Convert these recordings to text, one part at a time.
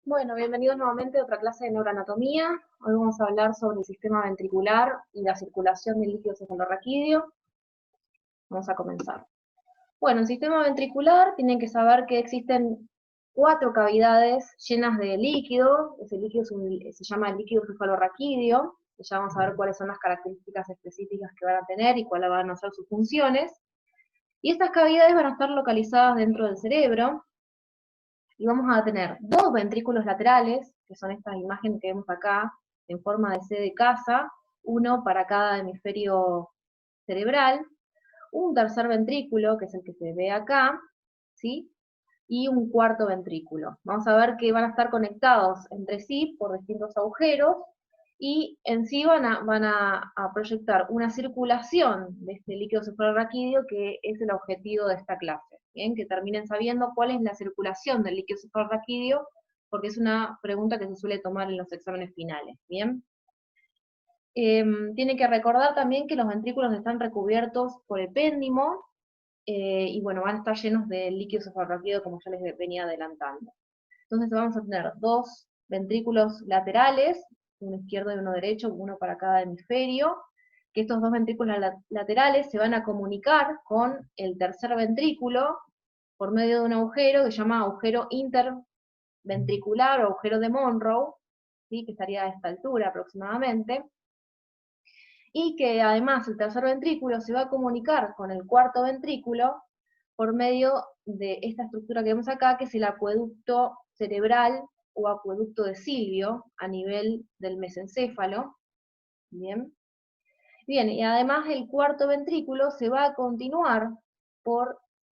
Bueno, bienvenidos nuevamente a otra clase de neuroanatomía. Hoy vamos a hablar sobre el sistema ventricular y la circulación del líquido cefalorraquídeo. Vamos a comenzar. Bueno, el sistema ventricular tienen que saber que existen 4 cavidades llenas de líquido. Ese líquido se llama el líquido cefalorraquídeo. Ya vamos a ver cuáles son las características específicas que van a tener y cuáles van a ser sus funciones. Y estas cavidades van a estar localizadas dentro del cerebro. Y vamos a tener 2 ventrículos laterales, que son estas imágenes que vemos acá, en forma de C de casa, uno para cada hemisferio cerebral, un tercer ventrículo, que es el que se ve acá, ¿sí? Y un cuarto ventrículo. Vamos a ver que van a estar conectados entre sí por distintos agujeros, y en sí van a proyectar una circulación de este líquido cefalorraquídeo, que es el objetivo de esta clase. Bien, que terminen sabiendo cuál es la circulación del líquido cefalorraquídeo, porque es una pregunta que se suele tomar en los exámenes finales. Bien. Tiene que recordar también que los ventrículos están recubiertos por epéndimo, y bueno, van a estar llenos de líquido cefalorraquídeo, como ya les venía adelantando. Entonces vamos a tener 2 ventrículos laterales, uno izquierdo y uno derecho, uno para cada hemisferio, que estos 2 ventrículos laterales se van a comunicar con el tercer ventrículo por medio de un agujero que se llama agujero interventricular o agujero de Monroe, ¿sí? Que estaría a esta altura aproximadamente, y que además el tercer ventrículo se va a comunicar con el cuarto ventrículo por medio de esta estructura que vemos acá, que es el acueducto cerebral o acueducto de Silvio a nivel del mesencéfalo. Bien. Bien, y además el cuarto ventrículo se va a continuar por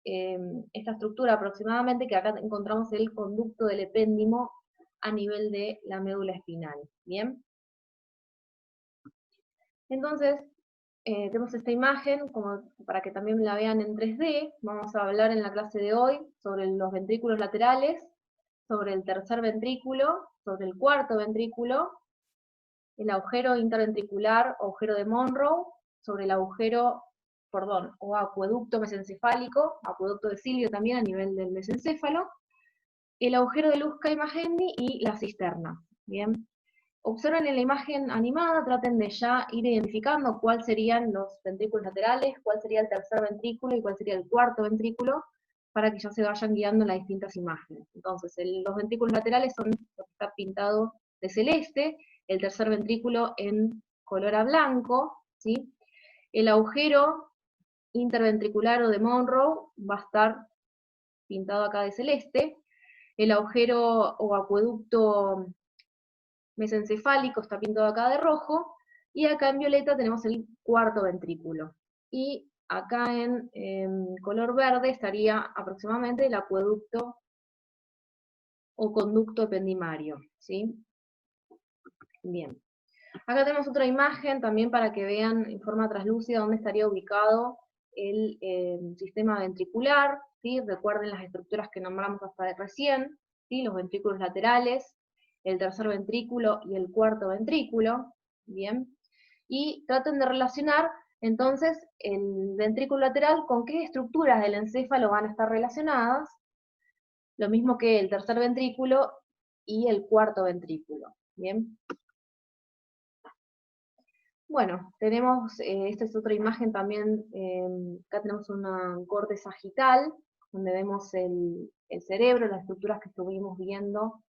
esta estructura aproximadamente, que acá encontramos el conducto del epéndimo a nivel de la médula espinal. Bien. Entonces, tenemos esta imagen como para que también la vean en 3D. Vamos a hablar en la clase de hoy sobre los ventrículos laterales, sobre el tercer ventrículo, sobre el cuarto ventrículo, el agujero interventricular o agujero de Monroe, sobre el agujero, perdón, o acueducto mesencefálico, acueducto de Silvio también a nivel del mesencéfalo, el agujero de Luskay-Magendie y la cisterna. Bien. Observen en la imagen animada, traten de ya ir identificando cuáles serían los ventrículos laterales, cuál sería el tercer ventrículo y cuál sería el cuarto ventrículo, para que ya se vayan guiando en las distintas imágenes. Entonces, los ventrículos laterales son los que está pintado de celeste, el tercer ventrículo en color a blanco, ¿sí? El agujero interventricular o de Monroe va a estar pintado acá de celeste, el agujero o acueducto mesencefálico está pintado acá de rojo, y acá en violeta tenemos el cuarto ventrículo. Y acá en color verde estaría aproximadamente el acueducto o conducto ependimario, ¿sí? Bien. Acá tenemos otra imagen también para que vean en forma translúcida dónde estaría ubicado el sistema ventricular, ¿sí? Recuerden las estructuras que nombramos hasta recién, ¿sí? Los ventrículos laterales, el tercer ventrículo y el cuarto ventrículo, ¿bien? Y traten de relacionar entonces el ventrículo lateral con qué estructuras del encéfalo van a estar relacionadas, lo mismo que el tercer ventrículo y el cuarto ventrículo, ¿bien? Bueno, tenemos, esta es otra imagen también, acá tenemos un corte sagital, donde vemos el cerebro, las estructuras que estuvimos viendo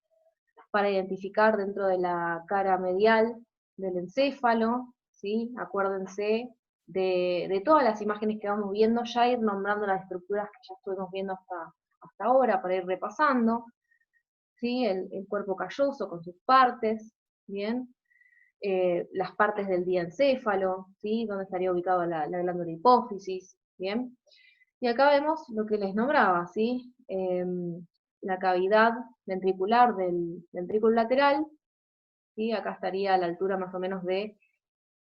para identificar dentro de la cara medial del encéfalo, ¿sí? Acuérdense de todas las imágenes que vamos viendo, ya ir nombrando las estructuras que ya estuvimos viendo hasta ahora, para ir repasando, ¿sí? El cuerpo calloso con sus partes, ¿bien? Las partes del diencéfalo, ¿sí? Donde estaría ubicada la glándula hipófisis, ¿bien? Y acá vemos lo que les nombraba, ¿sí? La cavidad ventricular del ventrículo lateral, ¿sí? Acá estaría a la altura más o menos de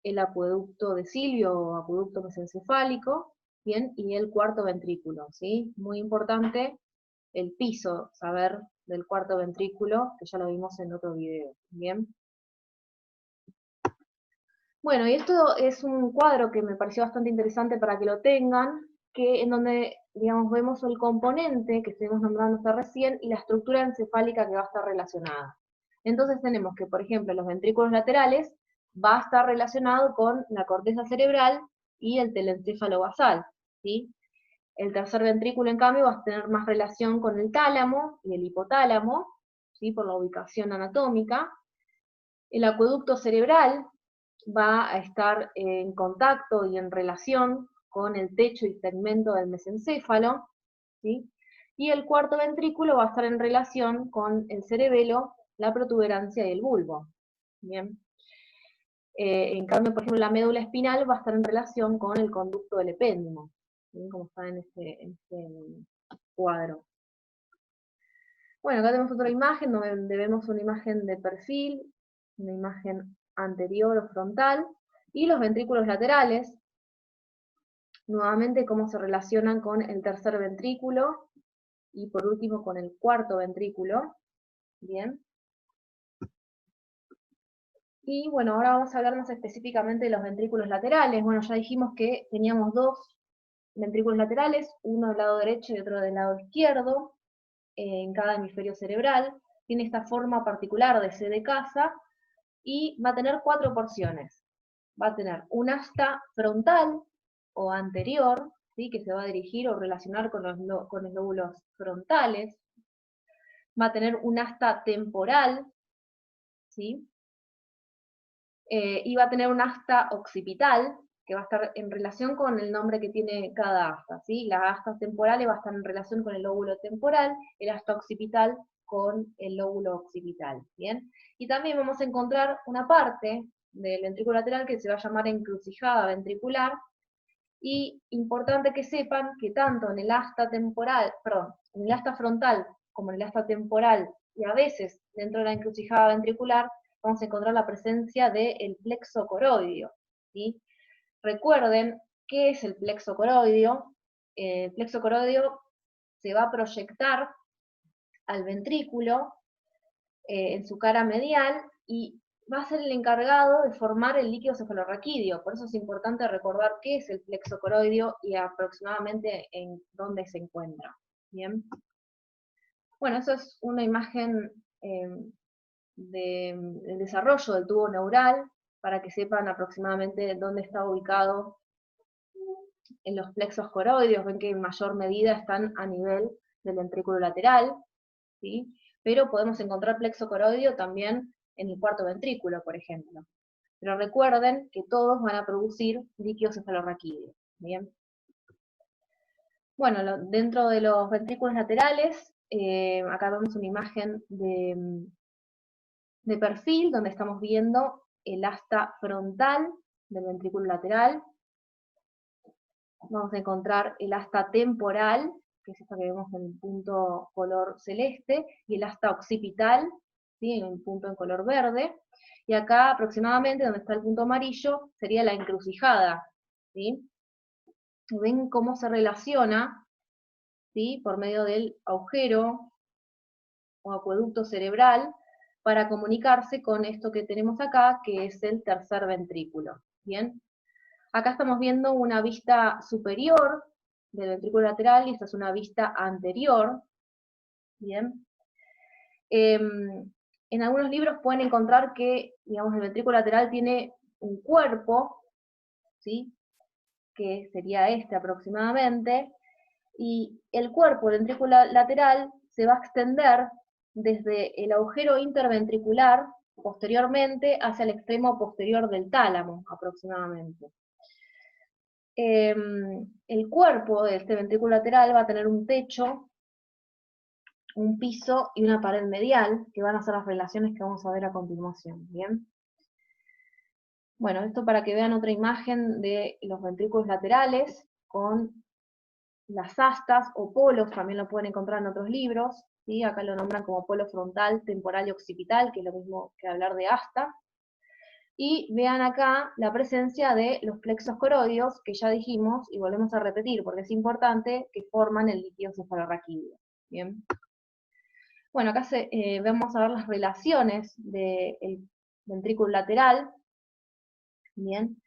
el acueducto de Silvio o acueducto mesencefálico, ¿bien? Y el cuarto ventrículo, ¿sí? Muy importante el piso, saber del cuarto ventrículo, que ya lo vimos en otro video, ¿bien? Bueno, y esto es un cuadro que me pareció bastante interesante para que lo tengan. en donde, digamos, vemos el componente que estuvimos nombrando hasta recién y la estructura encefálica que va a estar relacionada. Entonces tenemos que, por ejemplo, los ventrículos laterales va a estar relacionado con la corteza cerebral y el telencéfalo basal, ¿sí? El tercer ventrículo, en cambio, va a tener más relación con el tálamo y el hipotálamo, ¿sí? Por la ubicación anatómica. El acueducto cerebral va a estar en contacto y en relación con el techo y segmento del mesencéfalo, ¿sí? Y el cuarto ventrículo va a estar en relación con el cerebelo, la protuberancia y el bulbo. Bien. En cambio, por ejemplo, la médula espinal va a estar en relación con el conducto del epéndimo, ¿sí? Como está en este cuadro. Bueno, acá tenemos otra imagen donde vemos una imagen de perfil, una imagen anterior o frontal, y los ventrículos laterales, nuevamente cómo se relacionan con el tercer ventrículo, y por último con el cuarto ventrículo. Bien. Y bueno, ahora vamos a hablar más específicamente de los ventrículos laterales. Bueno, ya dijimos que teníamos dos ventrículos laterales, uno del lado derecho y otro del lado izquierdo, en cada hemisferio cerebral. Tiene esta forma particular de C de casa, y va a tener 4 porciones. Va a tener un asta frontal o anterior, ¿sí? Que se va a dirigir o relacionar con los lóbulos frontales. Va a tener un asta temporal, ¿sí? Y va a tener un asta occipital, que va a estar en relación con el nombre que tiene cada asta, ¿sí? La asta temporal va a estar en relación con el lóbulo temporal, el asta occipital con el lóbulo occipital, ¿bien? Y también vamos a encontrar una parte del ventrículo lateral que se va a llamar encrucijada ventricular, y importante que sepan que tanto en el asta temporal, perdón, en el asta frontal como en el asta temporal, y a veces dentro de la encrucijada ventricular, vamos a encontrar la presencia del plexo coroideo, ¿sí? Recuerden, ¿qué es el plexo coroideo? El plexo coroideo se va a proyectar al ventrículo en su cara medial, y va a ser el encargado de formar el líquido cefalorraquídeo. Por eso es importante recordar qué es el plexo coroideo y aproximadamente en dónde se encuentra. Bien. Bueno, eso es una imagen del desarrollo del tubo neural, para que sepan aproximadamente dónde está ubicado en los plexos coroideos. Ven que en mayor medida están a nivel del ventrículo lateral, ¿sí? Pero podemos encontrar plexo coroideo también en el cuarto ventrículo, por ejemplo. Pero recuerden que todos van a producir líquido cefalorraquídeo. Bien. Bueno, dentro de los ventrículos laterales, acá vemos una imagen de perfil, donde estamos viendo el asta frontal del ventrículo lateral. Vamos a encontrar el asta temporal, que es esta que vemos en el punto color celeste, y el asta occipital, ¿sí? En un punto en color verde. Y acá aproximadamente donde está el punto amarillo sería la encrucijada, ¿sí? Ven cómo se relaciona, ¿sí? Por medio del agujero o acueducto cerebral, para comunicarse con esto que tenemos acá, que es el tercer ventrículo. ¿Bien? Acá estamos viendo una vista superior del ventrículo lateral, y esta es una vista anterior. Bien. En algunos libros pueden encontrar que, digamos, el ventrículo lateral tiene un cuerpo, ¿sí? Que sería este aproximadamente, y el cuerpo del ventrículo lateral se va a extender desde el agujero interventricular posteriormente hacia el extremo posterior del tálamo, aproximadamente. El cuerpo de este ventrículo lateral va a tener un techo, un piso y una pared medial, que van a ser las relaciones que vamos a ver a continuación. ¿Bien? Bueno, esto para que vean otra imagen de los ventrículos laterales con las astas o polos, también lo pueden encontrar en otros libros, ¿sí? Acá lo nombran como polo frontal, temporal y occipital, que es lo mismo que hablar de asta. Y vean acá la presencia de los plexos coroideos, que ya dijimos, y volvemos a repetir, porque es importante, que forman el líquido cefalorraquídeo. Bien. Bueno, acá vamos a ver las relaciones del ventrículo lateral. Bien.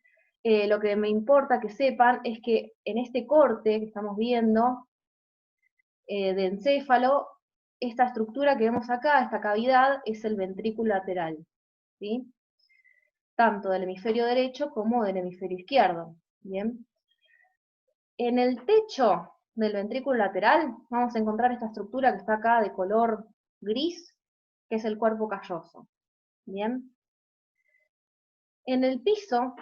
lo que me importa que sepan es que en este corte que estamos viendo de encéfalo, esta estructura que vemos acá, esta cavidad, es el ventrículo lateral, ¿sí? Tanto del hemisferio derecho como del hemisferio izquierdo, ¿bien? En el techo del ventrículo lateral vamos a encontrar esta estructura que está acá de color gris, que es el cuerpo calloso, ¿bien? En el piso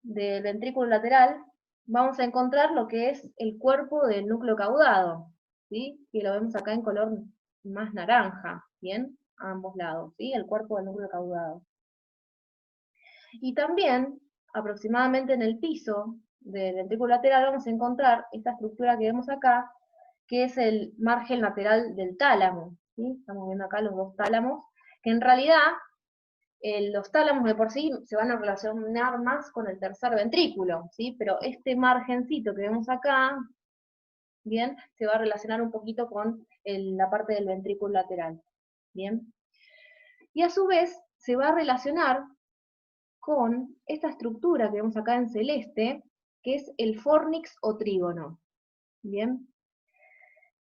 del ventrículo lateral vamos a encontrar lo que es el cuerpo del núcleo caudado, ¿sí? Que lo vemos acá en color más naranja, ¿bien? A ambos lados, ¿sí? El cuerpo del núcleo caudado. Y también, aproximadamente en el piso del ventrículo lateral, vamos a encontrar esta estructura que vemos acá, que es el margen lateral del tálamo, ¿sí? Estamos viendo acá los dos tálamos, que en realidad los tálamos de por sí se van a relacionar más con el tercer ventrículo, ¿sí? Pero este margencito que vemos acá, ¿bien? Se va a relacionar un poquito con la parte del ventrículo lateral, ¿bien? Y a su vez se va a relacionar con esta estructura que vemos acá en celeste, que es el fornix o trígono, ¿bien?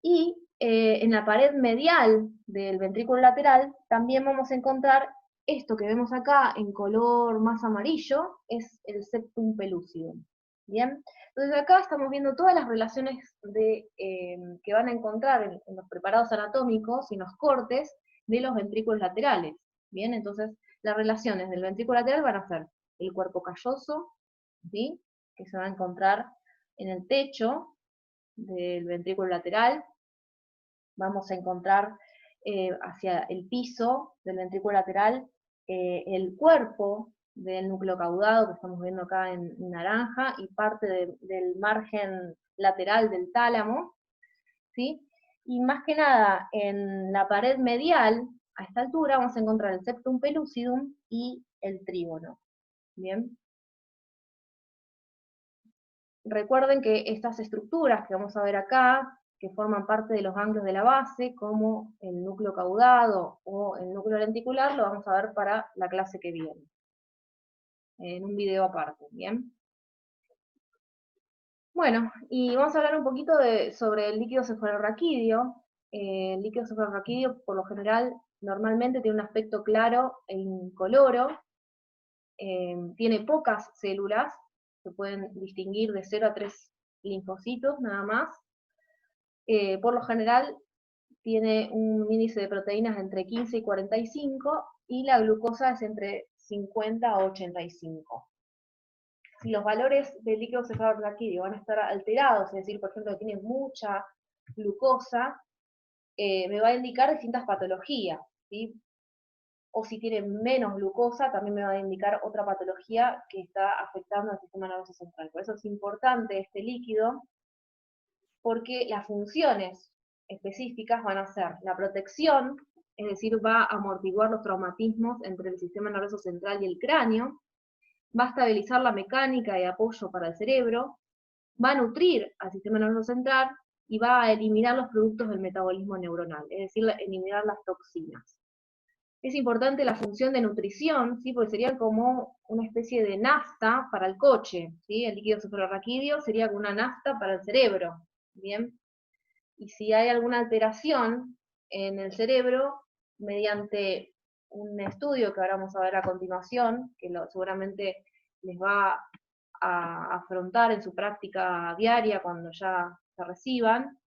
Y en la pared medial del ventrículo lateral también vamos a encontrar esto que vemos acá en color más amarillo, es el septum pellucidum, ¿bien? Entonces acá estamos viendo todas las relaciones que van a encontrar en los preparados anatómicos y en los cortes de los ventrículos laterales, ¿bien? Entonces las relaciones del ventrículo lateral van a ser el cuerpo calloso, ¿sí? Que se va a encontrar en el techo del ventrículo lateral. Vamos a encontrar hacia el piso del ventrículo lateral el cuerpo del núcleo caudado, que estamos viendo acá en naranja, y parte del margen lateral del tálamo, ¿sí? Y más que nada, en la pared medial, a esta altura, vamos a encontrar el septum pellucidum y el trígono, ¿bien? Recuerden que estas estructuras que vamos a ver acá, que forman parte de los ganglios de la base, como el núcleo caudado o el núcleo lenticular, lo vamos a ver para la clase que viene, en un video aparte, ¿bien? Bueno, y vamos a hablar un poquito sobre el líquido cefalorraquídeo. El líquido cefalorraquídeo, por lo general, normalmente tiene un aspecto claro e incoloro, tiene pocas células, se pueden distinguir de 0 a 3 linfocitos nada más. Por lo general tiene un índice de proteínas entre 15 y 45 y la glucosa es entre 50 a 85. Si los valores del líquido cefalorraquídeo van a estar alterados, es decir, por ejemplo, que tiene mucha glucosa, me va a indicar distintas patologías, ¿sí? O si tiene menos glucosa, también me va a indicar otra patología que está afectando al sistema nervioso central. Por eso es importante este líquido, porque las funciones específicas van a ser la protección, es decir, va a amortiguar los traumatismos entre el sistema nervioso central y el cráneo, va a estabilizar la mecánica y apoyo para el cerebro, va a nutrir al sistema nervioso central y va a eliminar los productos del metabolismo neuronal, es decir, eliminar las toxinas. Es importante la función de nutrición, ¿sí? Porque sería como una especie de nafta para el coche, ¿sí? El líquido cefalorraquídeo sería como una nafta para el cerebro, ¿bien? Y si hay alguna alteración en el cerebro, mediante un estudio que ahora vamos a ver a continuación, que seguramente les va a afrontar en su práctica diaria cuando ya se reciban,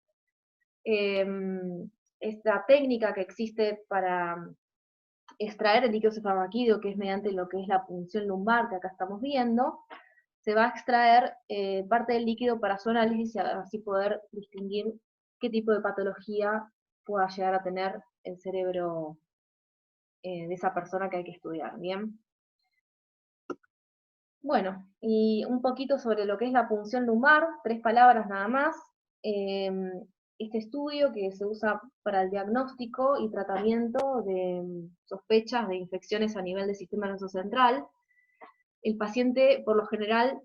esta técnica que existe para extraer el líquido cefalorraquídeo, que es mediante lo que es la punción lumbar que acá estamos viendo, se va a extraer parte del líquido para su análisis y así poder distinguir qué tipo de patología pueda llegar a tener el cerebro de esa persona que hay que estudiar, ¿bien? Bueno, y un poquito sobre lo que es la punción lumbar, 3 palabras nada más. Este estudio que se usa para el diagnóstico y tratamiento de sospechas de infecciones a nivel del sistema nervioso central. El paciente, por lo general,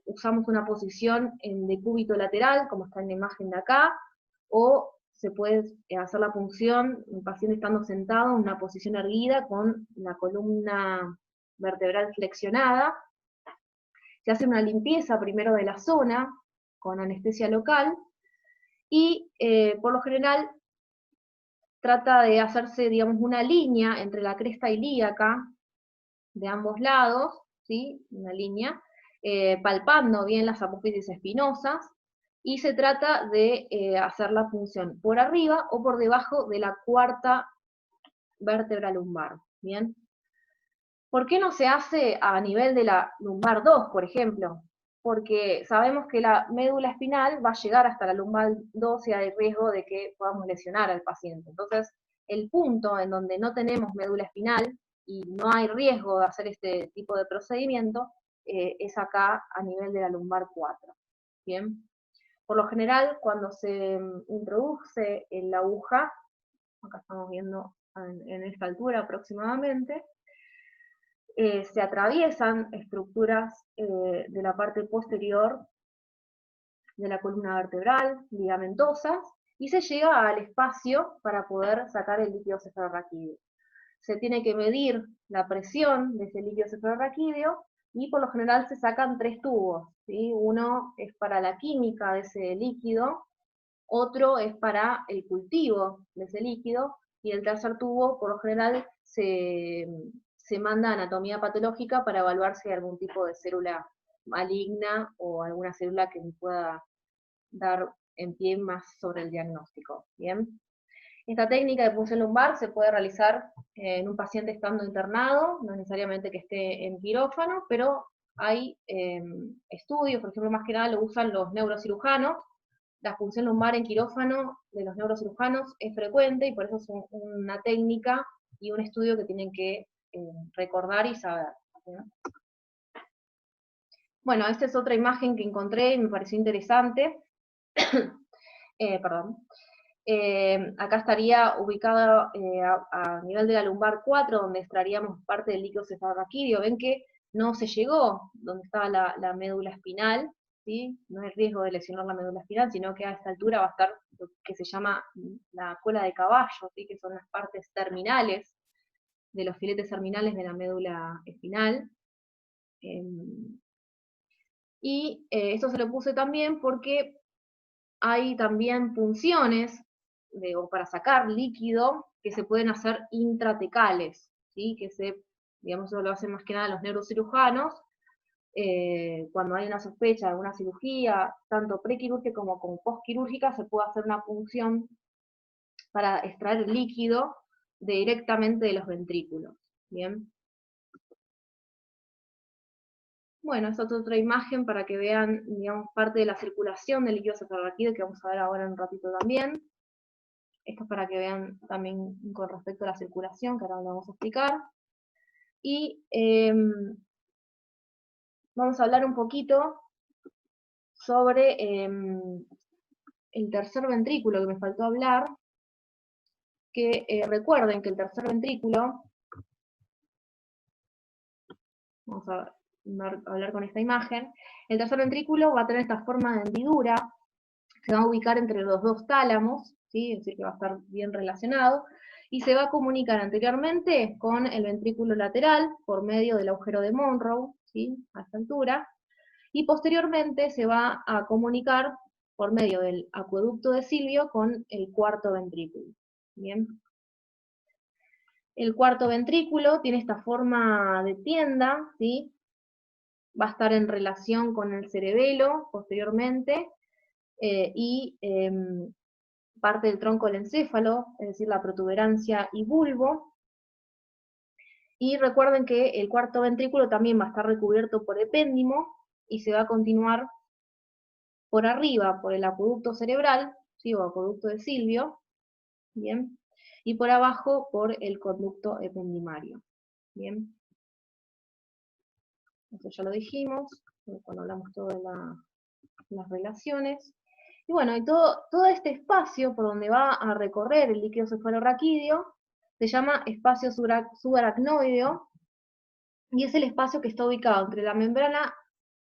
usamos una posición en decúbito lateral, como está en la imagen de acá, o se puede hacer la punción, el paciente estando sentado en una posición erguida con la columna vertebral flexionada, Se hace una limpieza primero de la zona, con anestesia local, y por lo general trata de hacerse, digamos, una línea entre la cresta ilíaca de ambos lados, ¿sí? Una línea, palpando bien las apófisis espinosas, y se trata de hacer la punción por arriba o por debajo de la cuarta vértebra lumbar, ¿bien? ¿Por qué no se hace a nivel de la lumbar 2, por ejemplo? Porque sabemos que la médula espinal va a llegar hasta la lumbar 2 y hay riesgo de que podamos lesionar al paciente. Entonces, el punto en donde no tenemos médula espinal y no hay riesgo de hacer este tipo de procedimiento es acá a nivel de la lumbar 4. ¿Bien? Por lo general, cuando se introduce en la aguja, acá estamos viendo en esta altura aproximadamente, se atraviesan estructuras de la parte posterior de la columna vertebral, ligamentosas, y se llega al espacio para poder sacar el líquido cefalorraquídeo. Se tiene que medir la presión de ese líquido cefalorraquídeo y por lo general se sacan 3 tubos, ¿sí? Uno es para la química de ese líquido, otro es para el cultivo de ese líquido, y el tercer tubo por lo general se manda a anatomía patológica para evaluar si hay algún tipo de célula maligna o alguna célula que me pueda dar en pie más sobre el diagnóstico. ¿Bien? Esta técnica de punción lumbar se puede realizar en un paciente estando internado, no necesariamente que esté en quirófano, pero hay estudios, por ejemplo, más que nada lo usan los neurocirujanos. La punción lumbar en quirófano de los neurocirujanos es frecuente y por eso es una técnica y un estudio que tienen que recordar y saber, ¿no? Bueno, esta es otra imagen que encontré y me pareció interesante. Perdón. Acá estaría ubicado a nivel de la lumbar 4, donde extraeríamos parte del líquido cefalorraquídeo. Ven que no se llegó donde estaba la médula espinal, ¿sí? No hay riesgo de lesionar la médula espinal, sino que a esta altura va a estar lo que se llama la cola de caballo, ¿sí? Que son las partes terminales de los filetes terminales de la médula espinal. Y esto se lo puse también porque hay también punciones o para sacar líquido que se pueden hacer intratecales, ¿sí? Digamos, eso lo hacen más que nada los neurocirujanos, cuando hay una sospecha de alguna cirugía, tanto prequirúrgica como postquirúrgica, se puede hacer una punción para extraer el líquido directamente de los ventrículos. ¿Bien? Bueno, esta es otra imagen para que vean, digamos, parte de la circulación del líquido cefalorraquídeo, que vamos a ver ahora en un ratito también. Esto es para que vean también con respecto a la circulación, que ahora lo vamos a explicar. Y vamos a hablar un poquito sobre el tercer ventrículo que me faltó hablar, que recuerden que el tercer ventrículo, vamos a hablar con esta imagen, el tercer ventrículo va a tener esta forma de hendidura, se va a ubicar entre los dos tálamos, ¿sí? Es decir, que va a estar bien relacionado, y se va a comunicar anteriormente con el ventrículo lateral por medio del agujero de Monroe, ¿sí? A esta altura, y posteriormente se va a comunicar por medio del acueducto de Silvio con el cuarto ventrículo. ¿Bien? El cuarto ventrículo tiene esta forma de tienda, ¿sí? Va a estar en relación con el cerebelo posteriormente, y parte del tronco del encéfalo, es decir, la protuberancia y bulbo. Y recuerden que el cuarto ventrículo también va a estar recubierto por epéndimo y se va a continuar por arriba por el acueducto cerebral, ¿sí? O acueducto de Silvio, ¿bien? Y por abajo por el conducto ependimario, ¿bien? Eso ya lo dijimos cuando hablamos todo de las relaciones. Y bueno, y todo este espacio por donde va a recorrer el líquido cefalorraquídeo se llama espacio subaracnoideo, y es el espacio que está ubicado entre la membrana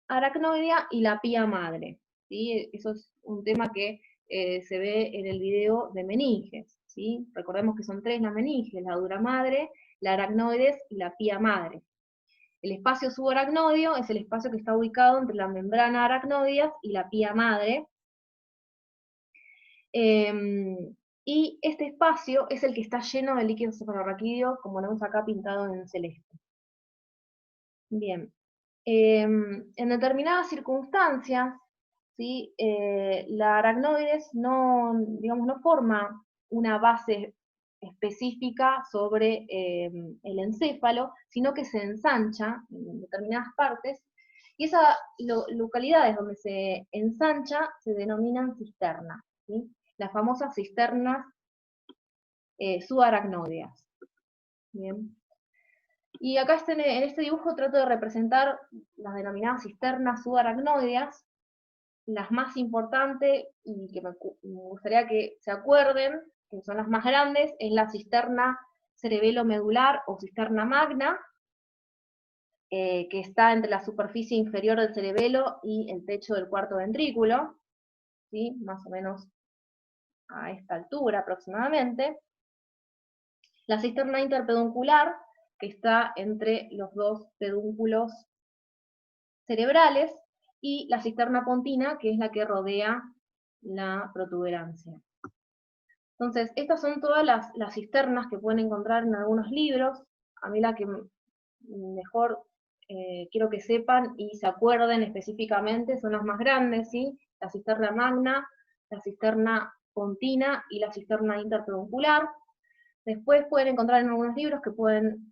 aracnoidea y la pía madre, ¿sí? Eso es un tema que se ve en el video de meninges, ¿sí? Recordemos que son 3 las meninges, la dura madre, la aracnoides y la pía madre. El espacio subaracnoideo es el espacio que está ubicado entre la membrana aracnoides y la pía madre. Y este espacio es el que está lleno de líquido cefalorraquídeo, como lo vemos acá pintado en celeste. Bien. En determinadas circunstancias, ¿sí? La aracnoides no, digamos, no forma una base específica sobre el encéfalo, sino que se ensancha en determinadas partes, y esas localidades donde se ensancha se denominan cisternas, ¿sí? Las famosas cisternas subaracnoideas. Bien. Y acá en este dibujo trato de representar las denominadas cisternas subaracnoideas, las más importantes y que me gustaría que se acuerden, que son las más grandes, es la cisterna cerebelo-medular o cisterna magna, que está entre la superficie inferior del cerebelo y el techo del cuarto ventrículo, ¿sí? Más o menos a esta altura aproximadamente. La cisterna interpeduncular, que está entre los dos pedúnculos cerebrales, y la cisterna pontina, que es la que rodea la protuberancia. Entonces, estas son todas las cisternas que pueden encontrar en algunos libros. A mí la que mejor quiero que sepan y se acuerden específicamente son las más grandes, ¿sí? La cisterna magna, la cisterna pontina y la cisterna interpeduncular. Después pueden encontrar en algunos libros que pueden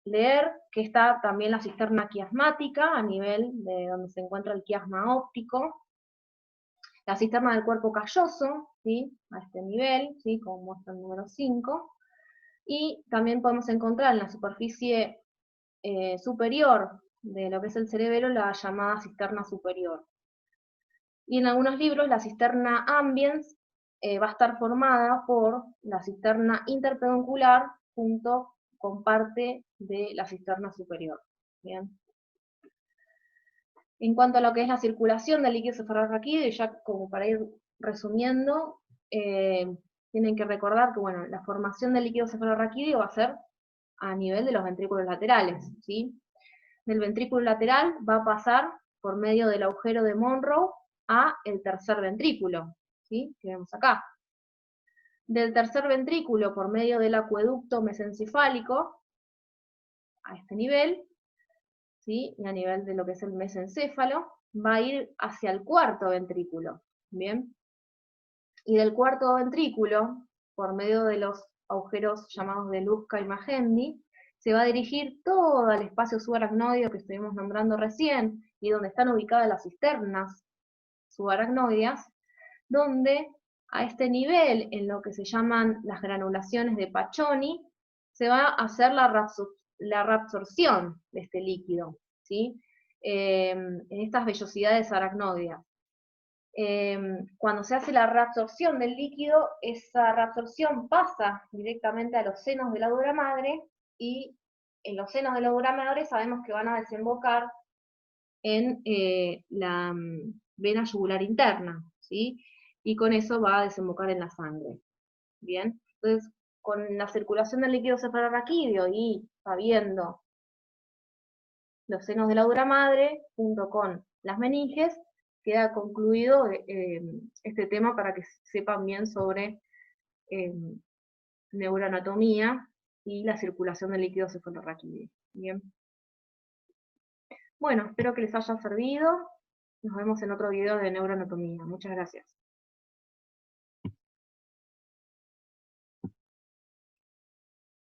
leer que está también la cisterna quiasmática, a nivel de donde se encuentra el quiasma óptico. La cisterna del cuerpo calloso, ¿sí? A este nivel, ¿sí? Como muestra el número 5. Y también podemos encontrar en la superficie superior de lo que es el cerebelo la llamada cisterna superior. Y en algunos libros la cisterna ambiens va a estar formada por la cisterna interpeduncular junto con parte de la cisterna superior. Bien. En cuanto a lo que es la circulación del líquido cefalorraquídeo, y ya como para ir resumiendo, tienen que recordar que bueno, la formación del líquido cefalorraquídeo va a ser a nivel de los ventrículos laterales, ¿sí? Del ventrículo lateral va a pasar por medio del agujero de Monroe a el tercer ventrículo, ¿sí? Que vemos acá. Del tercer ventrículo por medio del acueducto mesencefálico, a este nivel, ¿sí? Y a nivel de lo que es el mesencéfalo, va a ir hacia el cuarto ventrículo, ¿bien? Y del cuarto ventrículo, por medio de los agujeros llamados de Luska y Magendie, se va a dirigir todo el espacio subaracnoideo que estuvimos nombrando recién, y donde están ubicadas las cisternas subaracnoideas, donde a este nivel, en lo que se llaman las granulaciones de Paccioni, se va a hacer la reabsorción de este líquido, ¿sí? En estas vellosidades aracnoideas. Cuando se hace la reabsorción del líquido, esa reabsorción pasa directamente a los senos de la dura madre, y en los senos de la dura madre sabemos que van a desembocar en la vena yugular interna, ¿sí? Y con eso va a desembocar en la sangre. Bien, entonces con la circulación del líquido cefalorraquídeo y sabiendo los senos de la dura madre, junto con las meninges, queda concluido este tema para que sepan bien sobre neuroanatomía y la circulación del líquido cefalorraquídeo. Bien. Bueno, espero que les haya servido. Nos vemos en otro video de neuroanatomía. Muchas gracias.